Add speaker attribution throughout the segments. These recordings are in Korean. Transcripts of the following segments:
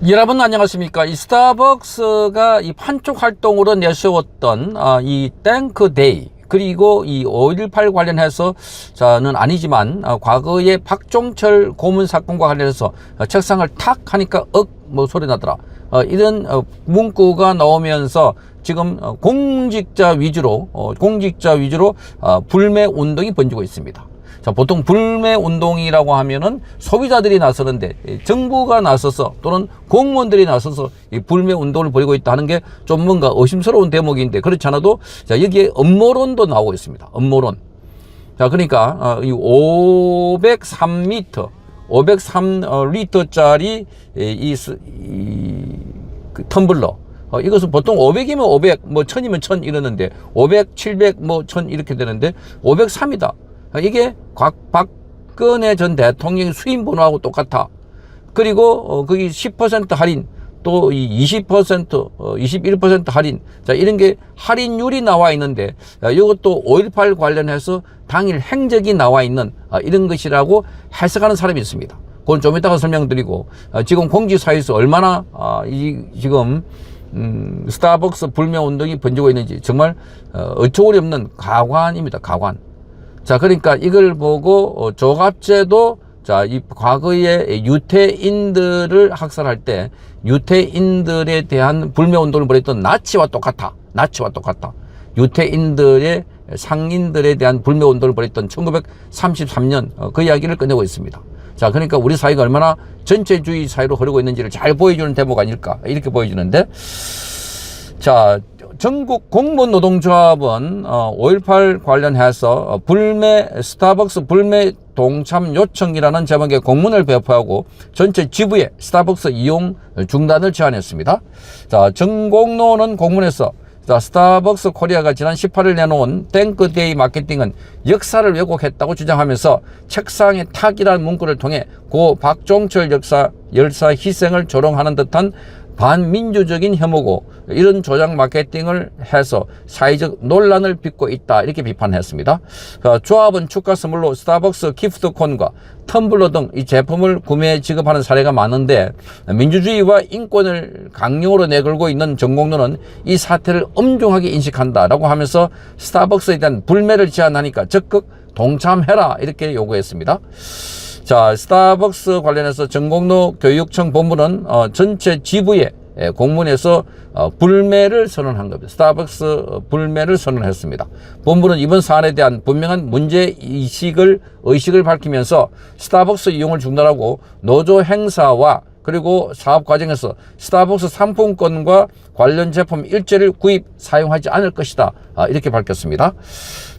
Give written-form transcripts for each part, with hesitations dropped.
Speaker 1: 여러분 안녕하십니까. 이 스타벅스가 이 판촉 활동으로 내세웠던 이 땡크데이 그리고 이 5.18 관련해서 저는 아니지만 과거에 박종철 고문 사건과 관련해서 책상을 탁 하니까 뭐 소리 나더라. 이런 문구가 나오면서 지금 공직자 위주로 불매 운동이 번지고 있습니다. 자, 보통 불매 운동이라고 하면은 소비자들이 나서는데 정부가 나서서 또는 공무원들이 나서서 이 불매 운동을 벌이고 있다 하는 게 좀 뭔가 의심스러운 대목인데, 그렇지 않아도 자, 여기에 음모론도 나오고 있습니다. 음모론. 자, 그러니까 이 503리터짜리 그 텀블러, 이것은 보통 500이면 500, 뭐 1000이면 1000 이러는데 500, 700, 뭐 1000 이렇게 되는데 503이다. 이게 박근혜 전 대통령의 수임 번호하고 똑같아. 그리고 거기 10% 할인, 또 20%, 21% 할인. 자, 이런 게 할인율이 나와 있는데, 이것도 5.18 관련해서 당일 행적이 나와 있는 이런 것이라고 해석하는 사람이 있습니다. 그건 좀 이따가 설명드리고, 지금 공직사회에서 얼마나 지금 스타벅스 불매 운동이 번지고 있는지 정말 어처구니 없는 가관입니다. 가관. 자, 그러니까 이걸 보고 조갑제도, 자, 이 과거에 유태인들을 학살할 때 유태인들에 대한 불매 운동을 벌였던 나치와 똑같아. 유태인들의 상인들에 대한 불매 운동을 벌였던 1933년 그 이야기를 꺼내고 있습니다. 자, 그러니까 우리 사회가 얼마나 전체주의 사회로 흐르고 있는지를 잘 보여주는 대목 아닐까, 이렇게 보여주는데, 자, 전국 공무원 노동조합은 5.18 관련해서 스타벅스 불매 동참 요청이라는 제목의 공문을 배포하고 전체 지부에 스타벅스 이용 중단을 제안했습니다. 자, 전공노는 공문에서 스타벅스 코리아가 지난 18일 내놓은 땡크데이 마케팅은 역사를 왜곡했다고 주장하면서 책상에 탁이라는 문구를 통해 고 박종철 열사 희생을 조롱하는 듯한 반민주적인 혐오고, 이런 조작 마케팅을 해서 사회적 논란을 빚고 있다, 이렇게 비판했습니다. 조합은 축하 선물로 스타벅스 기프트콘과 텀블러 등 이 제품을 구매 지급하는 사례가 많은데, 민주주의와 인권을 강령으로 내걸고 있는 전공로는 이 사태를 엄중하게 인식한다라고 하면서 스타벅스에 대한 불매를 제안하니까 적극 동참해라, 이렇게 요구했습니다. 자, 스타벅스 관련해서 전공로 교육청 본부는 전체 지부에 공문에서 불매를 선언한 겁니다. 스타벅스 불매를 선언했습니다. 본부는 이번 사안에 대한 분명한 문제의식을 밝히면서 스타벅스 이용을 중단하고 노조 행사와 그리고 사업 과정에서 스타벅스 상품권과 관련 제품 일제를 구입, 사용하지 않을 것이다, 이렇게 밝혔습니다.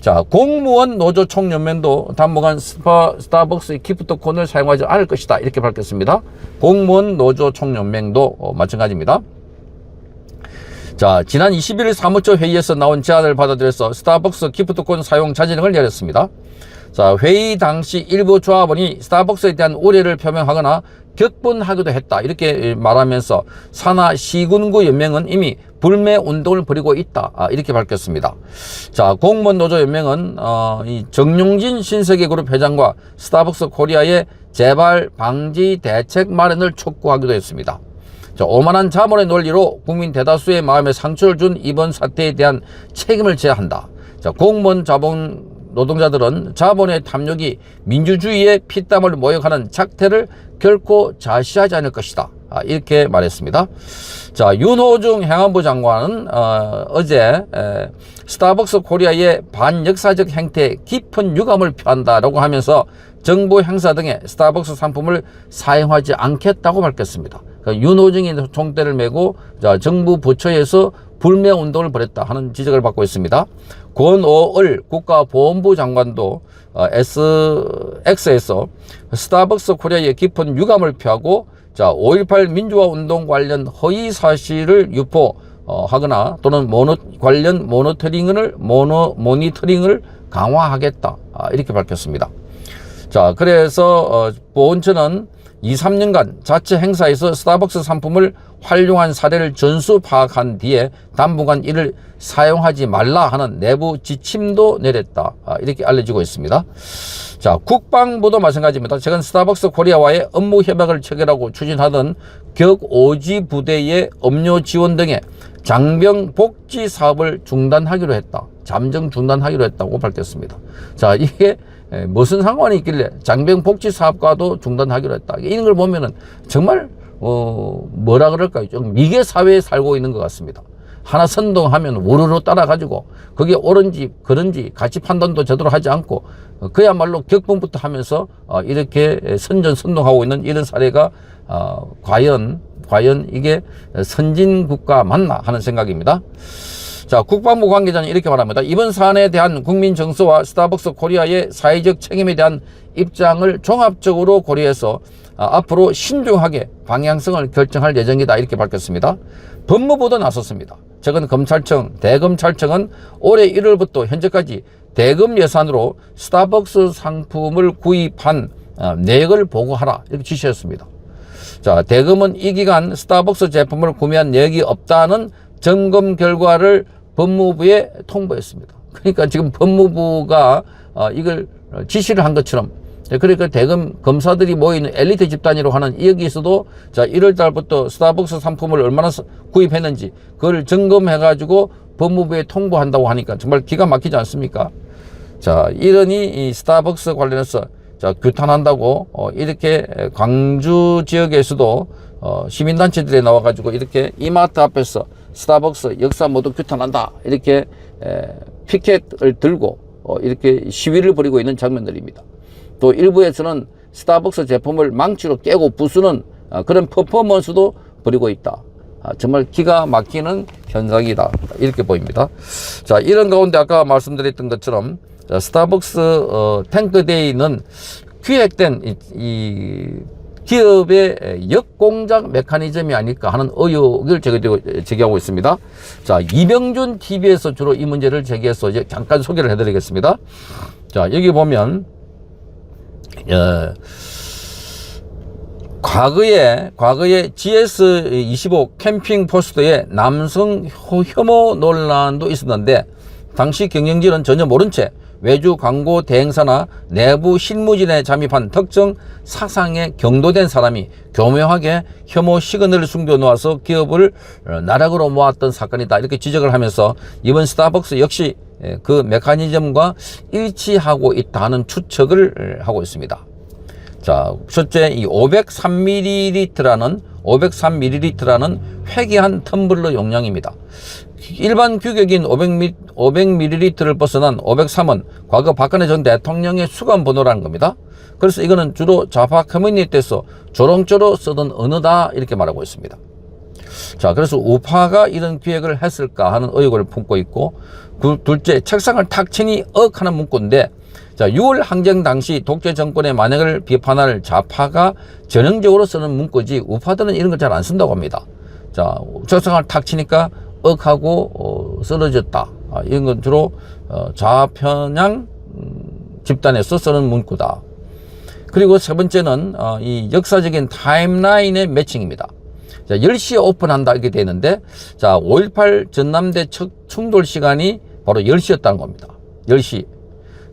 Speaker 1: 자, 공무원 노조 총연맹도 당분간 스타벅스 기프트콘을 사용하지 않을 것이다, 이렇게 밝혔습니다. 공무원 노조 총연맹도 마찬가지입니다. 자, 지난 21일 사무처 회의에서 나온 제안을 받아들여서 스타벅스 기프트콘 사용 자제 등을 내렸습니다. 자, 회의 당시 일부 조합원이 스타벅스에 대한 우려를 표명하거나 격분하기도 했다, 이렇게 말하면서 산하 시군구 연맹은 이미 불매 운동을 벌이고 있다, 이렇게 밝혔습니다. 자, 공무원 노조 연맹은 이 정용진 신세계그룹 회장과 스타벅스 코리아의 재발 방지 대책 마련을 촉구하기도 했습니다. 자, 오만한 자본의 논리로 국민 대다수의 마음에 상처를 준 이번 사태에 대한 책임을 져야 한다. 자, 공무원 자본 노동자들은 자본의 탐욕이 민주주의의 피땀을 모욕하는 작태를 결코 자시하지 않을 것이다, 이렇게 말했습니다. 자, 윤호중 행안부 장관은 어제 스타벅스 코리아의 반역사적 행태에 깊은 유감을 표한다라고 하면서 정부 행사 등의 스타벅스 상품을 사용하지 않겠다고 밝혔습니다. 그러니까 윤호중이 총대를 메고 정부 부처에서 불매 운동을 벌였다 하는 지적을 받고 있습니다. 권오을 국가보훈부 장관도 X에서 스타벅스 코리아의 깊은 유감을 표하고, 자, 5.18 민주화 운동 관련 허위 사실을 유포하거나 또는 관련 모니터링을 강화하겠다, 이렇게 밝혔습니다. 자, 그래서 보훈처는 2, 3년간 자체 행사에서 스타벅스 상품을 활용한 사례를 전수 파악한 뒤에 당분간 이를 사용하지 말라 하는 내부 지침도 내렸다. 이렇게 알려지고 있습니다. 자, 국방부도 마찬가지입니다. 최근 스타벅스 코리아와의 업무 협약을 체결하고 추진하던 격오지 부대의 업무 지원 등의 장병 복지 사업을 중단하기로 했다. 잠정 중단하기로 했다고 밝혔습니다. 자, 이게 무슨 상관이 있길래 장병 복지 사업과도 중단하기로 했다. 이런 걸 보면은 정말 뭐라 그럴까요? 좀 미개 사회에 살고 있는 것 같습니다. 하나 선동하면 우르르 따라가지고 그게 옳은지 그런지 가치 판단도 제대로 하지 않고 그야말로 격분부터 하면서 이렇게 선전선동하고 있는 이런 사례가 과연 이게 선진국가 맞나 하는 생각입니다. 자, 국방부 관계자는 이렇게 말합니다. 이번 사안에 대한 국민 정서와 스타벅스 코리아의 사회적 책임에 대한 입장을 종합적으로 고려해서 앞으로 신중하게 방향성을 결정할 예정이다. 이렇게 밝혔습니다. 법무부도 나섰습니다. 최근 검찰청, 대검찰청은 올해 1월부터 현재까지 대금 예산으로 스타벅스 상품을 구입한 내역을 보고하라. 이렇게 지시했습니다. 자, 대검은 이 기간 스타벅스 제품을 구매한 내역이 없다는 점검 결과를 법무부에 통보했습니다. 그러니까 지금 법무부가 이걸 지시를 한 것처럼, 그러니까 대검 검사들이 모이는 엘리트 집단이라고 하는 여기에서도 자, 1월 달부터 스타벅스 상품을 얼마나 구입했는지 그걸 점검해가지고 법무부에 통보한다고 하니까 정말 기가 막히지 않습니까? 자, 이러니 이 스타벅스 관련해서 자, 규탄한다고 이렇게 광주 지역에서도 시민단체들이 나와가지고 이렇게 이마트 앞에서 스타벅스 역사 모두 규탄한다 이렇게 피켓을 들고 이렇게 시위를 벌이고 있는 장면들입니다. 또 일부에서는 스타벅스 제품을 망치로 깨고 부수는 그런 퍼포먼스도 벌이고 있다. 정말 기가 막히는 현상이다 이렇게 보입니다. 자, 이런 가운데 아까 말씀드렸던 것처럼 스타벅스 탱크데이는 기획된 이 기업의 역공작 메커니즘이 아닐까 하는 의혹을 제기하고 있습니다. 자, 이병준 TV에서 주로 이 문제를 제기해서 이제 잠깐 소개를 해드리겠습니다. 자, 여기 보면 과거에 GS25 캠핑 포스터에 남성 혐오 논란도 있었는데 당시 경영진은 전혀 모른 채 외주 광고 대행사나 내부 실무진에 잠입한 특정 사상에 경도된 사람이 교묘하게 혐오 시그널을 숨겨놓아서 기업을 나락으로 모았던 사건이다 이렇게 지적을 하면서 이번 스타벅스 역시 그 메커니즘과 일치하고 있다는 추측을 하고 있습니다. 자, 첫째 이 503ml라는 회귀한 텀블러 용량입니다. 일반 규격인 500ml를 벗어난 503은 과거 박근혜 전 대통령의 수감 번호라는 겁니다. 그래서 이거는 주로 좌파 커뮤니티에서 조롱조로 쓰던 언어다 이렇게 말하고 있습니다. 자, 그래서 우파가 이런 기획을 했을까 하는 의혹을 품고 있고, 둘째 책상을 탁 치니 하는 문구인데, 자, 6월 항쟁 당시 독재 정권의 만행을 비판할 좌파가 전형적으로 쓰는 문구지 우파들은 이런 걸 잘 안 쓴다고 합니다. 자, 책상을 탁 치니까 하고 쓰러졌다. 이런 건 주로 좌편향 집단에서 쓰는 문구다. 그리고 세 번째는 이 역사적인 타임라인의 매칭입니다. 자, 10시에 오픈한다 이렇게 되어 있는데, 자, 5.18 전남대 충돌 시간이 바로 10시였다는 겁니다. 10시.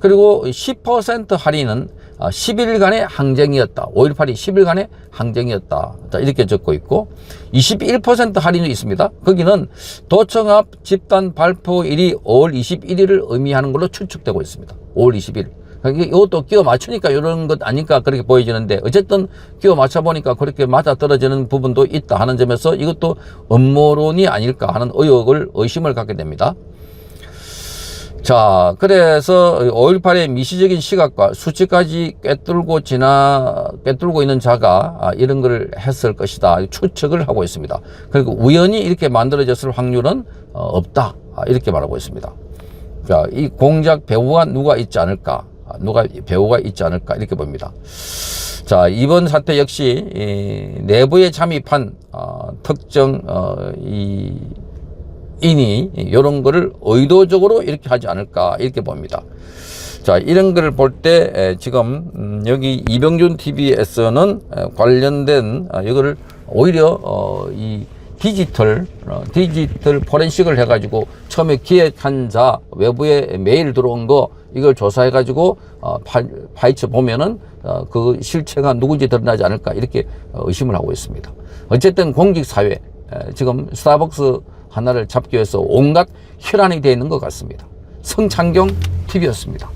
Speaker 1: 그리고 10% 할인은 10일간의 항쟁이었다. 5.18이 10일간의 항쟁이었다. 자, 이렇게 적고 있고, 21% 할인도 있습니다. 거기는 도청 앞 집단 발포일이 5월 21일을 의미하는 걸로 추측되고 있습니다. 5월 20일. 이것도 끼워 맞추니까 이런 것 아닐까 그렇게 보여지는데, 어쨌든 끼워 맞춰 보니까 그렇게 맞아 떨어지는 부분도 있다 하는 점에서 이것도 음모론이 아닐까 하는 의심을 갖게 됩니다. 자, 그래서 5.18의 미시적인 시각과 수치까지 꿰뚫고 있는 자가 이런 걸 했을 것이다 추측을 하고 있습니다. 그리고 우연히 이렇게 만들어졌을 확률은 없다 이렇게 말하고 있습니다. 자, 이 공작 배후가 누가 있지 않을까, 이렇게 봅니다. 자, 이번 사태 역시 내부에 잠입한 특정 인이 이런 거를 의도적으로 이렇게 하지 않을까 이렇게 봅니다. 자, 이런 걸 볼 때 지금 여기 이병준 TV에서는 관련된 이거를 오히려 이 디지털 포렌식을 해가지고 처음에 기획한 자 외부에 메일 들어온 거 이걸 조사해가지고 파헤쳐 보면은 그 실체가 누군지 드러나지 않을까 이렇게 의심을 하고 있습니다. 어쨌든 공직사회 지금 스타벅스 하나를 잡기 위해서 온갖 혈안이 되어 있는 것 같습니다. 성창경 TV였습니다.